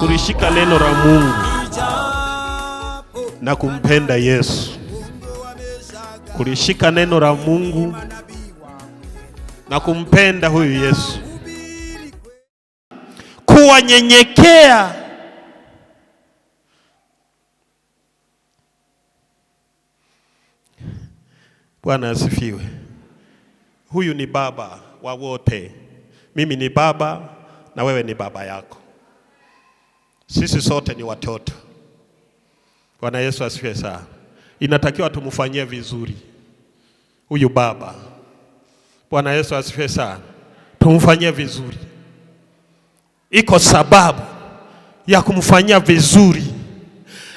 kulishika neno la Mungu na kumpenda Yesu. Kulishika neno la Mungu na kumpenda huyu Yesu. Kuwanyenyekea. Bwana asifiwe. Huyu ni baba wa wote. Mimi ni baba na wewe ni baba yako. Sisi sote ni watoto. Bwana Yesu asifiwe sana. Inatakiwa tumfanyie vizuri huyu baba. Bwana Yesu asifiwe sana. Tumfanyie vizuri. Iko sababu ya kumfanyia vizuri.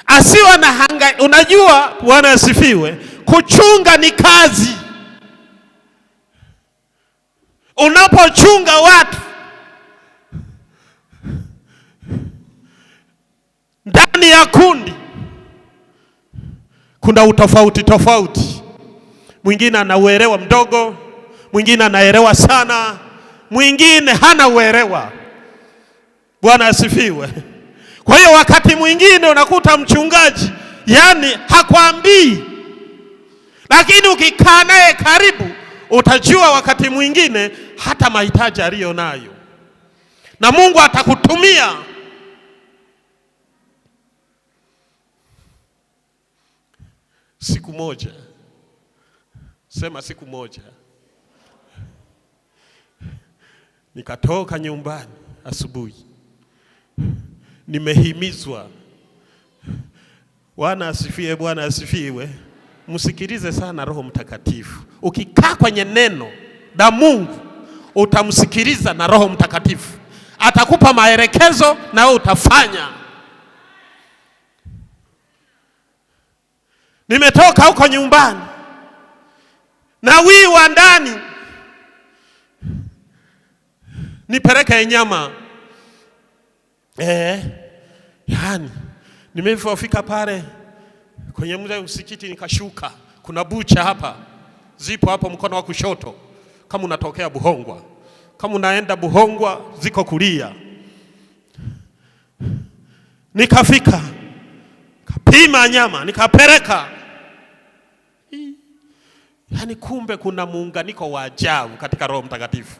Asiwe na hanga. Unajua, Bwana asifiwe, kuchunga ni kazi. Unapochunga watu ndani ya kundi, kuna utofauti tofauti. Mwingine ana uelewa mdogo, mwingine anaelewa sana, mwingine hana uelewa. Bwana asifiwe. Kwa hiyo wakati mwingine unakuta mchungaji hakwambii, lakini ukikaa naye karibu utajua wakati mwingine hata mahitaji aliyo nayo, na Mungu atakutumia. Siku moja, sema siku moja, nikatoka nyumbani asubuhi, nimehimizwa. Bwana asifiwe, Bwana asifiwe. Msikilize sana Roho Mtakatifu. Ukikaa kwenye neno la Mungu utamsikiliza, na Roho Mtakatifu atakupa maelekezo na wewe utafanya. Nimetoka huko nyumbani na wiwa ndani, nipeleke nyama. Nimefika pale kwenye msikiti, nikashuka. Kuna bucha hapa, zipo hapo mkono wa kushoto kama unatokea Buhongwa. Kama unaenda Buhongwa ziko kulia. Nikafika, kapima nyama, nikapeleka. Kumbe kuna muunganiko wa ajabu katika Roho Mtakatifu.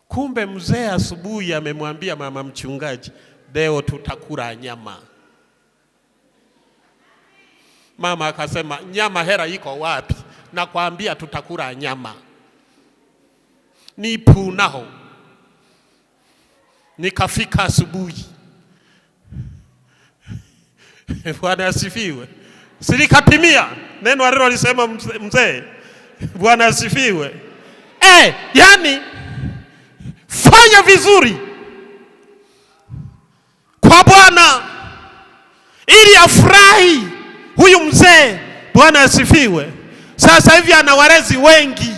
Kumbe mzee asubuhi amemwambia mama mchungaji, leo tutakula nyama. Mama akasema, nyama hera iko wapi? Nakwambia tutakula nyama. Nipu naho. Nikafika asubuhi. Bwana asifiwe. Silikatimia neno alilolisema mzee. Bwana asifiwe. Fanya vizuri kwa Bwana ili afurahi huyu mzee. Bwana asifiwe. Sasa hivi ana walezi wengi.